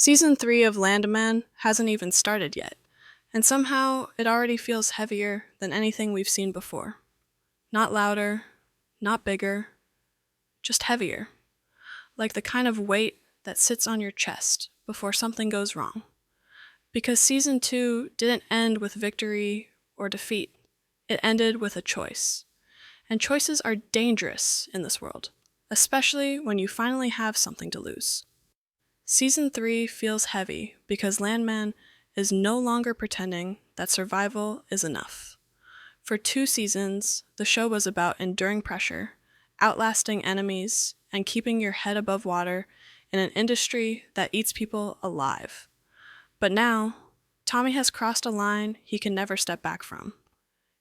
Season 3 of Landman hasn't even started yet, and somehow it already feels heavier than anything we've seen before. Not louder, not bigger, just heavier. Like the kind of weight that sits on your chest before something goes wrong. Because Season 2 didn't end with victory or defeat. It ended with a choice. And choices are dangerous in this world, especially when you finally have something to lose. Season 3 feels heavy because Landman is no longer pretending that survival is enough. For 2 seasons, the show was about enduring pressure, outlasting enemies, and keeping your head above water in an industry that eats people alive. But now, Tommy has crossed a line he can never step back from.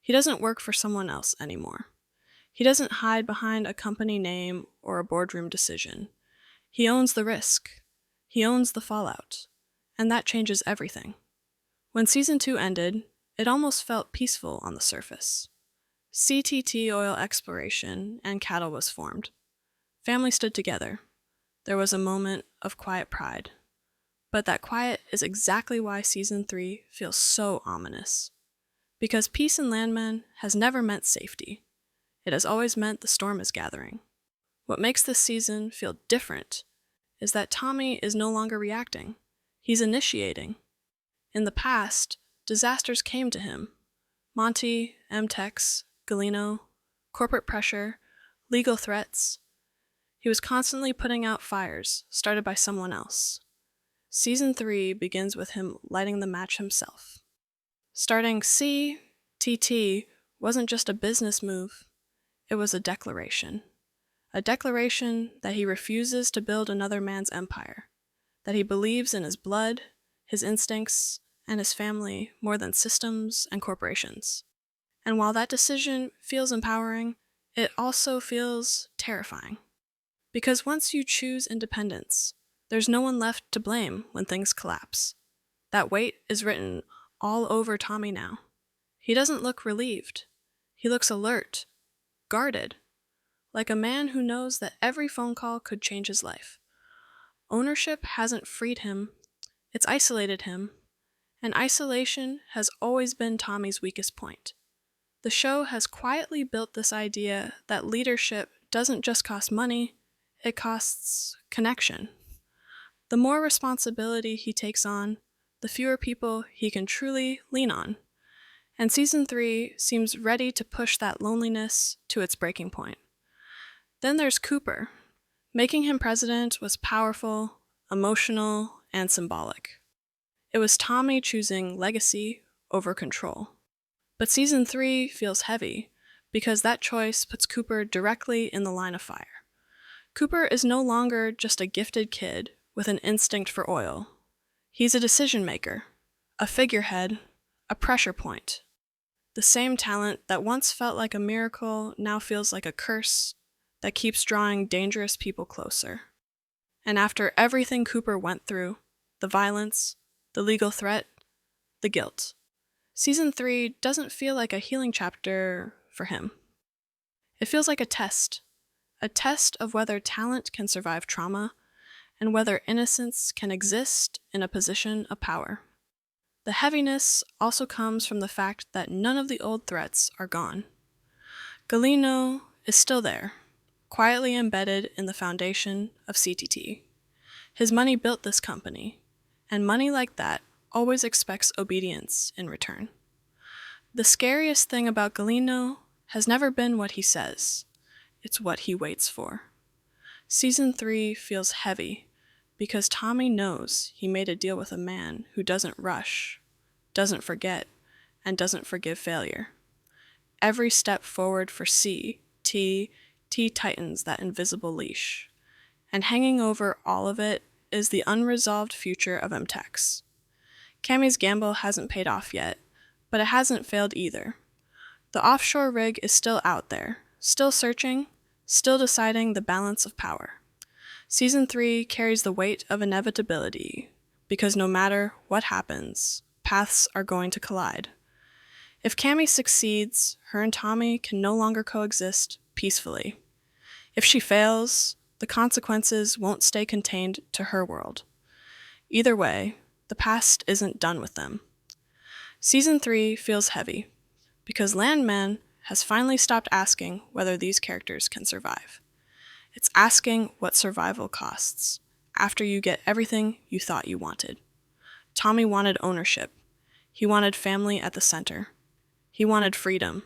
He doesn't work for someone else anymore. He doesn't hide behind a company name or a boardroom decision. He owns the risk. He owns the fallout. And that changes everything. When Season 2 ended, it almost felt peaceful on the surface. CTT Oil Exploration and cattle was formed. Family stood together. There was a moment of quiet pride. But that quiet is exactly why Season 3 feels so ominous. Because peace in Landman has never meant safety. It has always meant the storm is gathering. What makes this season feel different is that Tommy is no longer reacting. He's initiating. In the past, disasters came to him. Monty, MTEX, Galino, corporate pressure, legal threats. He was constantly putting out fires started by someone else. Season 3 begins with him lighting the match himself. Starting CTT wasn't just a business move, it was a declaration. A declaration that he refuses to build another man's empire, that he believes in his blood, his instincts, and his family more than systems and corporations. And while that decision feels empowering, it also feels terrifying. Because once you choose independence, there's no one left to blame when things collapse. That weight is written all over Tommy now. He doesn't look relieved. He looks alert, guarded, like a man who knows that every phone call could change his life. Ownership hasn't freed him, it's isolated him, and isolation has always been Tommy's weakest point. The show has quietly built this idea that leadership doesn't just cost money, it costs connection. The more responsibility he takes on, the fewer people he can truly lean on. And Season 3 seems ready to push that loneliness to its breaking point. Then there's Cooper. Making him president was powerful, emotional, and symbolic. It was Tommy choosing legacy over control. But Season 3 feels heavy because that choice puts Cooper directly in the line of fire. Cooper is no longer just a gifted kid with an instinct for oil. He's a decision maker, a figurehead, a pressure point. The same talent that once felt like a miracle now feels like a curse that keeps drawing dangerous people closer. And after everything Cooper went through, the violence, the legal threat, the guilt, Season 3 doesn't feel like a healing chapter for him. It feels like a test of whether talent can survive trauma and whether innocence can exist in a position of power. The heaviness also comes from the fact that none of the old threats are gone. Galino is still there, quietly embedded in the foundation of CTT. His money built this company, and money like that always expects obedience in return. The scariest thing about Galino has never been what he says, it's what he waits for. Season 3 feels heavy because Tommy knows he made a deal with a man who doesn't rush, doesn't forget, and doesn't forgive failure. Every step forward for T tightens that invisible leash. And hanging over all of it is the unresolved future of MTEX. Cammy's gamble hasn't paid off yet, but it hasn't failed either. The offshore rig is still out there, still searching, still deciding the balance of power. Season 3 carries the weight of inevitability, because no matter what happens, paths are going to collide. If Cammy succeeds, her and Tommy can no longer coexist peacefully. If she fails, the consequences won't stay contained to her world. Either way, the past isn't done with them. Season 3 feels heavy, because Landman has finally stopped asking whether these characters can survive. It's asking what survival costs, after you get everything you thought you wanted. Tommy wanted ownership. He wanted family at the center. He wanted freedom.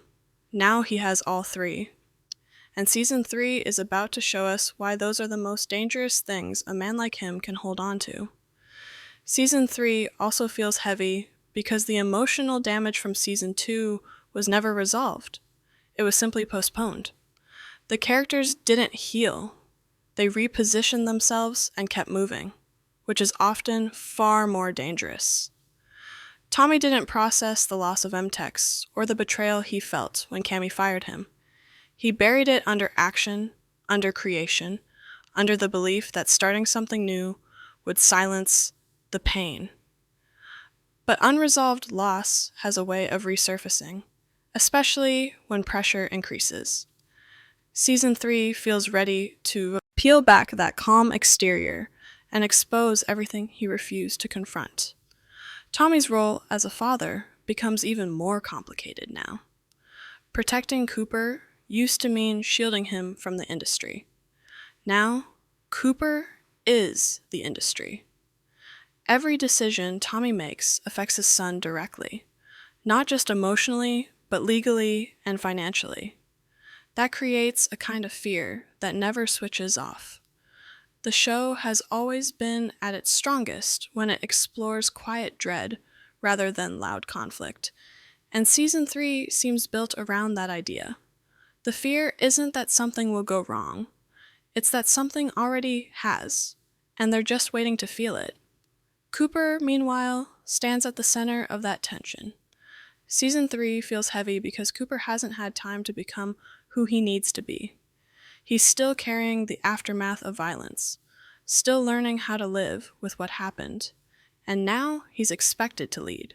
Now he has all three. And Season 3 is about to show us why those are the most dangerous things a man like him can hold on to. Season 3 also feels heavy because the emotional damage from Season 2 was never resolved. It was simply postponed. The characters didn't heal. They repositioned themselves and kept moving, which is often far more dangerous. Tommy didn't process the loss of MTEX or the betrayal he felt when Cammy fired him. He buried it under action, under creation, under the belief that starting something new would silence the pain. But unresolved loss has a way of resurfacing, especially when pressure increases. Season 3 feels ready to peel back that calm exterior and expose everything he refused to confront. Tommy's role as a father becomes even more complicated now. Protecting Cooper used to mean shielding him from the industry. Now, Cooper is the industry. Every decision Tommy makes affects his son directly, not just emotionally, but legally and financially. That creates a kind of fear that never switches off. The show has always been at its strongest when it explores quiet dread rather than loud conflict, and Season 3 seems built around that idea. The fear isn't that something will go wrong, it's that something already has, and they're just waiting to feel it. Cooper, meanwhile, stands at the center of that tension. Season 3 feels heavy because Cooper hasn't had time to become who he needs to be. He's still carrying the aftermath of violence, still learning how to live with what happened, and now he's expected to lead.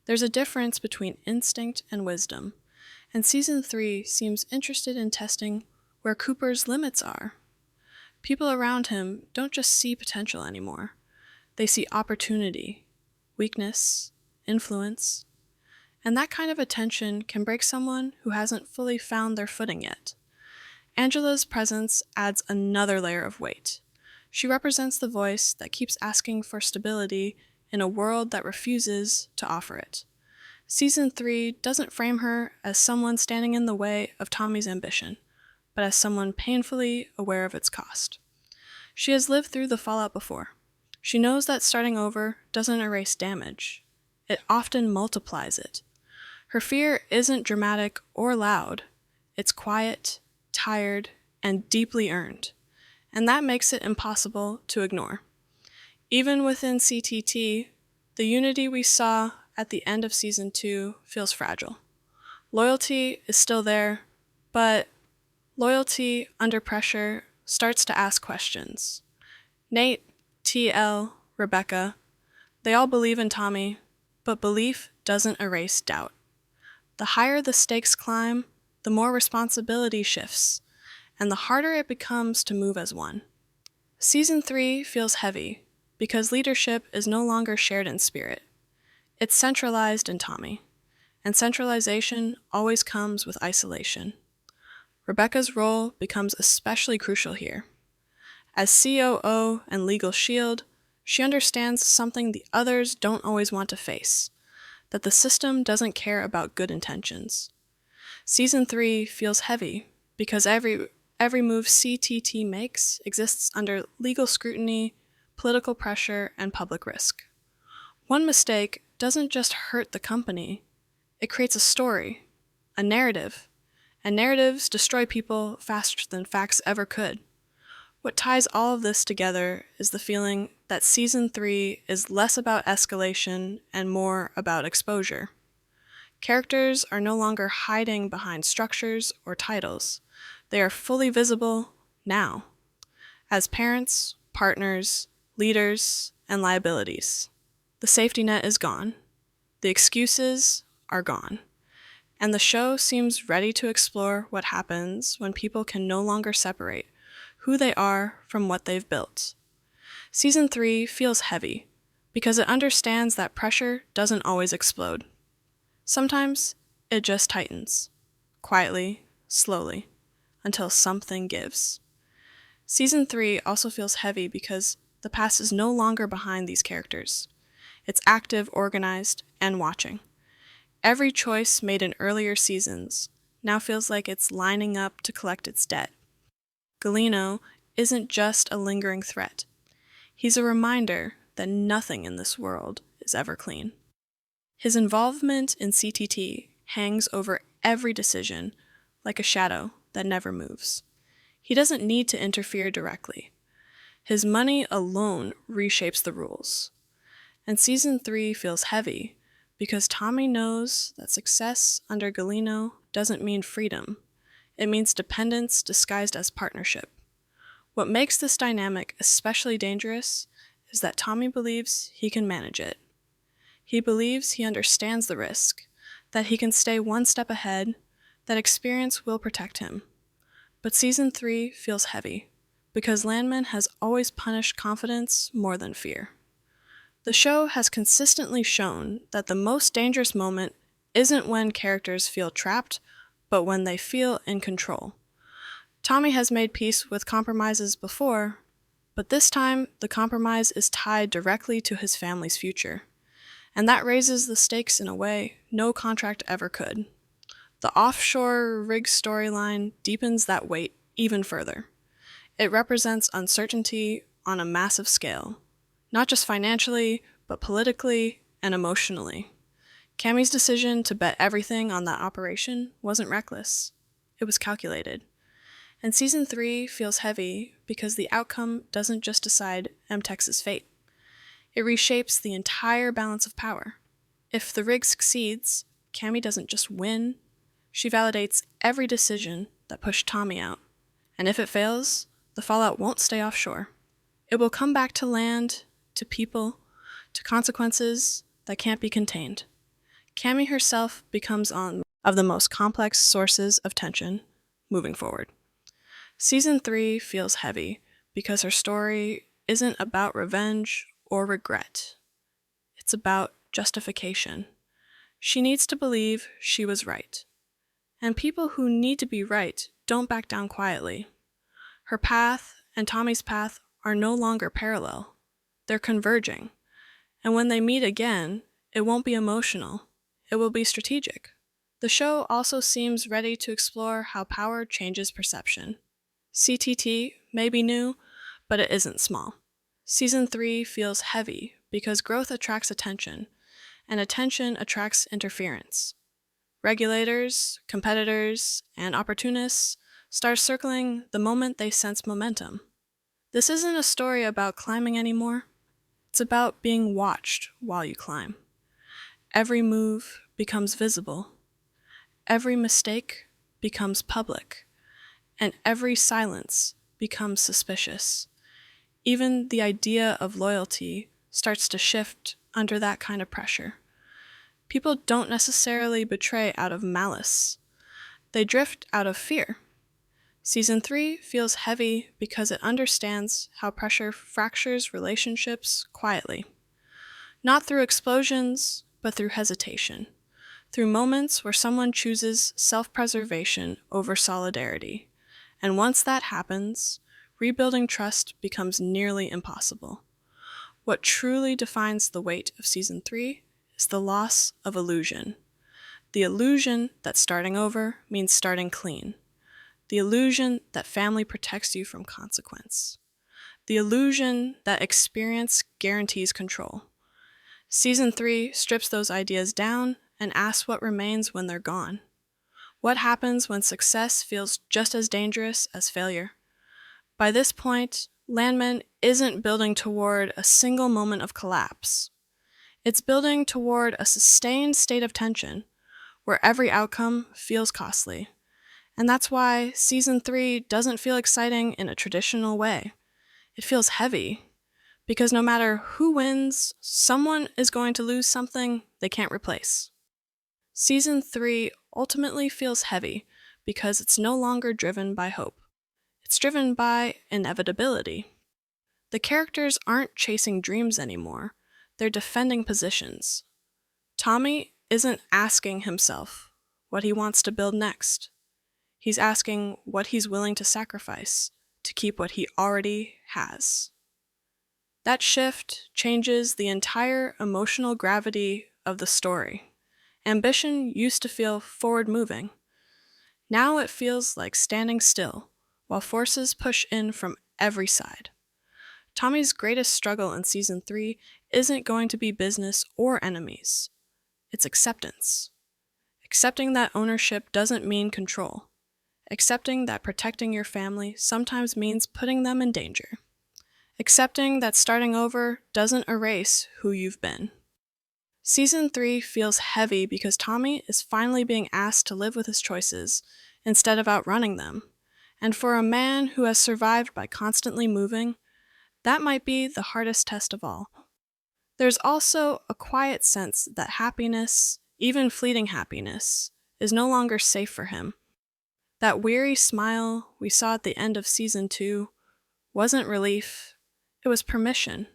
There's a difference between instinct and wisdom, and Season 3 seems interested in testing where Cooper's limits are. People around him don't just see potential anymore. They see opportunity, weakness, influence, and that kind of attention can break someone who hasn't fully found their footing yet. Angela's presence adds another layer of weight. She represents the voice that keeps asking for stability in a world that refuses to offer it. Season 3 doesn't frame her as someone standing in the way of Tommy's ambition, but as someone painfully aware of its cost. She has lived through the fallout before. She knows that starting over doesn't erase damage. It often multiplies it. Her fear isn't dramatic or loud. It's quiet, tired, and deeply earned. And that makes it impossible to ignore. Even within CTT, the unity we saw at the end of Season 2 feels fragile. Loyalty is still there, but loyalty under pressure starts to ask questions. Nate, TL, Rebecca, they all believe in Tommy, but belief doesn't erase doubt. The higher the stakes climb, the more responsibility shifts, and the harder it becomes to move as one. Season 3 feels heavy because leadership is no longer shared in spirit. It's centralized in Tommy, and centralization always comes with isolation. Rebecca's role becomes especially crucial here. As COO and legal shield, she understands something the others don't always want to face, that the system doesn't care about good intentions. Season 3 feels heavy because every move CTT makes exists under legal scrutiny, political pressure, and public risk. One mistake doesn't just hurt the company, it creates a story, a narrative, and narratives destroy people faster than facts ever could. What ties all of this together is the feeling that Season 3 is less about escalation and more about exposure. Characters are no longer hiding behind structures or titles. They are fully visible now, as parents, partners, leaders, and liabilities. The safety net is gone. The excuses are gone. And the show seems ready to explore what happens when people can no longer separate who they are from what they've built. Season 3 feels heavy because it understands that pressure doesn't always explode. Sometimes it just tightens, quietly, slowly, until something gives. Season 3 also feels heavy because the past is no longer behind these characters. It's active, organized, and watching. Every choice made in earlier seasons now feels like it's lining up to collect its debt. Galino isn't just a lingering threat. He's a reminder that nothing in this world is ever clean. His involvement in CTT hangs over every decision like a shadow that never moves. He doesn't need to interfere directly. His money alone reshapes the rules. And Season 3 feels heavy because Tommy knows that success under Galino doesn't mean freedom. It means dependence disguised as partnership. What makes this dynamic especially dangerous is that Tommy believes he can manage it. He believes he understands the risk, that he can stay one step ahead, that experience will protect him. But Season 3 feels heavy because Landman has always punished confidence more than fear. The show has consistently shown that the most dangerous moment isn't when characters feel trapped, but when they feel in control. Tommy has made peace with compromises before, but this time the compromise is tied directly to his family's future. And that raises the stakes in a way no contract ever could. The offshore rig storyline deepens that weight even further. It represents uncertainty on a massive scale. Not just financially, but politically and emotionally. Cammy's decision to bet everything on that operation wasn't reckless. It was calculated. And Season 3 feels heavy because the outcome doesn't just decide MTex's fate. It reshapes the entire balance of power. If the rig succeeds, Cammy doesn't just win, she validates every decision that pushed Tommy out. And if it fails, the fallout won't stay offshore. It will come back to land, to people, to consequences that can't be contained. Cammy herself becomes one of the most complex sources of tension moving forward. Season 3 feels heavy because her story isn't about revenge or regret. It's about justification. She needs to believe she was right. And people who need to be right don't back down quietly. Her path and Tommy's path are no longer parallel. They're converging. And when they meet again, it won't be emotional. It will be strategic. The show also seems ready to explore how power changes perception. CTT may be new, but it isn't small. Season 3 feels heavy because growth attracts attention, and attention attracts interference. Regulators, competitors, and opportunists start circling the moment they sense momentum. This isn't a story about climbing anymore. It's about being watched while you climb. Every move becomes visible. Every mistake becomes public. And every silence becomes suspicious. Even the idea of loyalty starts to shift under that kind of pressure. People don't necessarily betray out of malice. They drift out of fear. Season 3 feels heavy because it understands how pressure fractures relationships quietly. Not through explosions, but through hesitation. Through moments where someone chooses self-preservation over solidarity. And once that happens, rebuilding trust becomes nearly impossible. What truly defines the weight of Season 3 is the loss of illusion. The illusion that starting over means starting clean. The illusion that family protects you from consequence. The illusion that experience guarantees control. Season 3 strips those ideas down and asks what remains when they're gone. What happens when success feels just as dangerous as failure? By this point, Landman isn't building toward a single moment of collapse. It's building toward a sustained state of tension, where every outcome feels costly. And that's why Season 3 doesn't feel exciting in a traditional way. It feels heavy, because no matter who wins, someone is going to lose something they can't replace. Season 3 ultimately feels heavy because it's no longer driven by hope. It's driven by inevitability. The characters aren't chasing dreams anymore, they're defending positions. Tommy isn't asking himself what he wants to build next. He's asking what he's willing to sacrifice to keep what he already has. That shift changes the entire emotional gravity of the story. Ambition used to feel forward-moving. Now it feels like standing still, while forces push in from every side. Tommy's greatest struggle in Season 3 isn't going to be business or enemies. It's acceptance. Accepting that ownership doesn't mean control. Accepting that protecting your family sometimes means putting them in danger. Accepting that starting over doesn't erase who you've been. Season 3 feels heavy because Tommy is finally being asked to live with his choices instead of outrunning them. And for a man who has survived by constantly moving, that might be the hardest test of all. There's also a quiet sense that happiness, even fleeting happiness, is no longer safe for him. That weary smile we saw at the end of Season 2 wasn't relief, it was permission.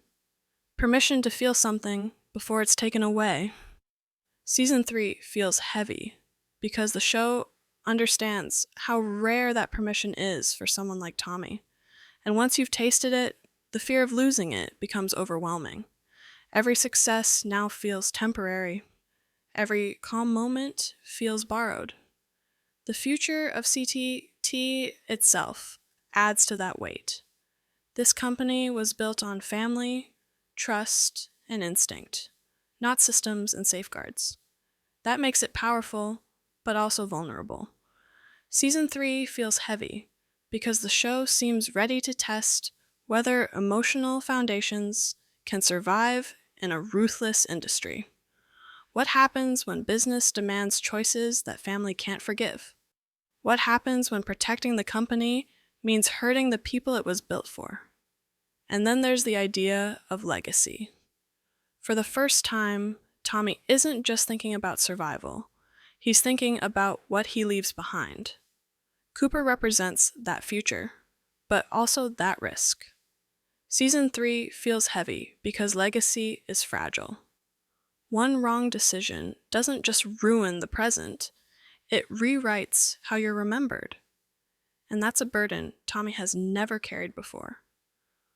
Permission to feel something before it's taken away. Season 3 feels heavy because the show understands how rare that permission is for someone like Tommy. And once you've tasted it, the fear of losing it becomes overwhelming. Every success now feels temporary. Every calm moment feels borrowed. The future of CTT itself adds to that weight. This company was built on family, trust, and instinct, not systems and safeguards. That makes it powerful, but also vulnerable. Season 3 feels heavy because the show seems ready to test whether emotional foundations can survive in a ruthless industry. What happens when business demands choices that family can't forgive? What happens when protecting the company means hurting the people it was built for? And then there's the idea of legacy. For the first time, Tommy isn't just thinking about survival. He's thinking about what he leaves behind. Cooper represents that future, but also that risk. Season 3 feels heavy because legacy is fragile. One wrong decision doesn't just ruin the present, it rewrites how you're remembered. And that's a burden Tommy has never carried before.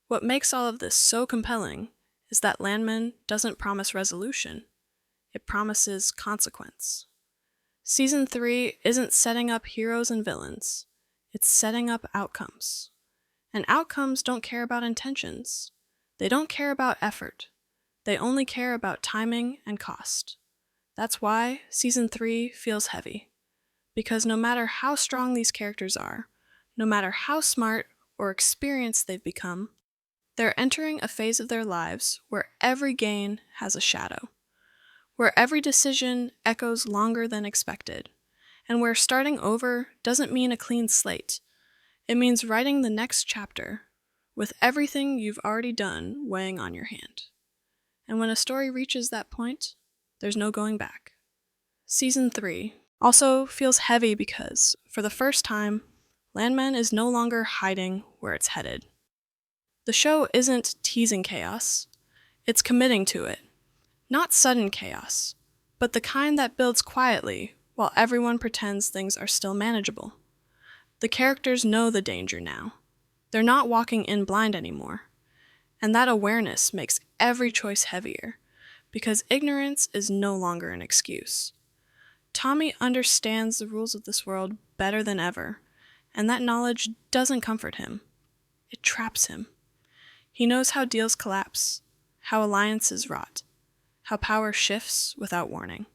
What makes all of this so compelling is that Landman doesn't promise resolution, it promises consequence. Season 3 isn't setting up heroes and villains, it's setting up outcomes. And outcomes don't care about intentions. They don't care about effort. They only care about timing and cost. That's why Season 3 feels heavy. Because no matter how strong these characters are, no matter how smart or experienced they've become, they're entering a phase of their lives where every gain has a shadow, where every decision echoes longer than expected, and where starting over doesn't mean a clean slate. It means writing the next chapter with everything you've already done weighing on your hand. And when a story reaches that point, there's no going back. Season 3 also feels heavy because, for the first time, Landman is no longer hiding where it's headed. The show isn't teasing chaos, it's committing to it. Not sudden chaos, but the kind that builds quietly while everyone pretends things are still manageable. The characters know the danger now. They're not walking in blind anymore. And that awareness makes every choice heavier, because ignorance is no longer an excuse. Tommy understands the rules of this world better than ever, and that knowledge doesn't comfort him. It traps him. He knows how deals collapse, how alliances rot, how power shifts without warning.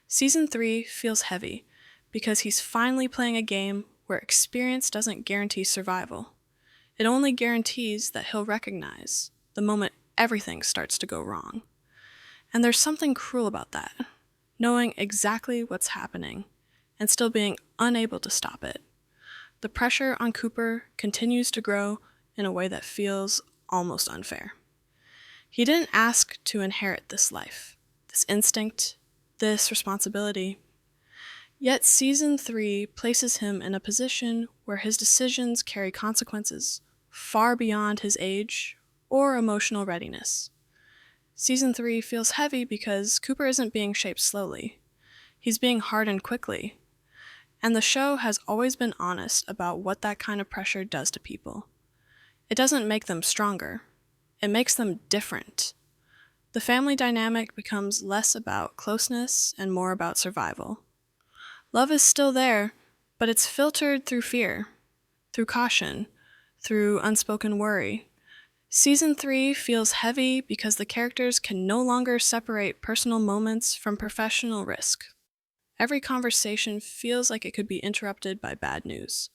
Season 3 feels heavy because he's finally playing a game where experience doesn't guarantee survival. It only guarantees that he'll recognize the moment everything starts to go wrong. And there's something cruel about that, knowing exactly what's happening and still being unable to stop it. The pressure on Cooper continues to grow in a way that feels almost unfair. He didn't ask to inherit this life, this instinct, this responsibility. Yet Season 3 places him in a position where his decisions carry consequences far beyond his age or emotional readiness. Season 3 feels heavy because Cooper isn't being shaped slowly. He's being hardened quickly. And the show has always been honest about what that kind of pressure does to people. It doesn't make them stronger. It makes them different. The family dynamic becomes less about closeness and more about survival. Love is still there, but it's filtered through fear, through caution, through unspoken worry. Season 3 feels heavy because the characters can no longer separate personal moments from professional risk. Every conversation feels like it could be interrupted by bad news.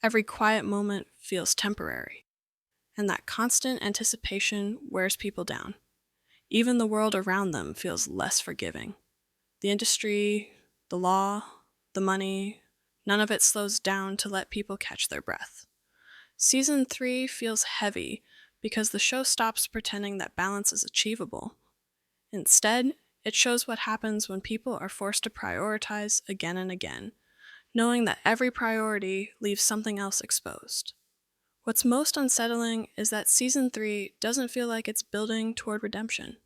Every quiet moment feels temporary. And that constant anticipation wears people down. Even the world around them feels less forgiving. The industry, the law, the money, none of it slows down to let people catch their breath. Season 3 feels heavy because the show stops pretending that balance is achievable. Instead, it shows what happens when people are forced to prioritize again and again, knowing that every priority leaves something else exposed. What's most unsettling is that Season 3 doesn't feel like it's building toward redemption.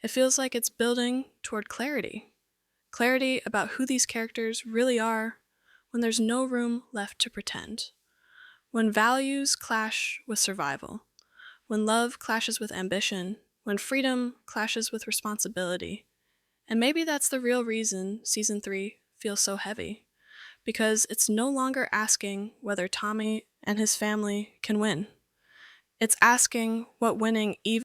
It feels like it's building toward clarity. Clarity about who these characters really are when there's no room left to pretend. When values clash with survival. When love clashes with ambition, when freedom clashes with responsibility. And maybe that's the real reason Season 3 feels so heavy, because it's no longer asking whether Tommy and his family can win. It's asking what winning even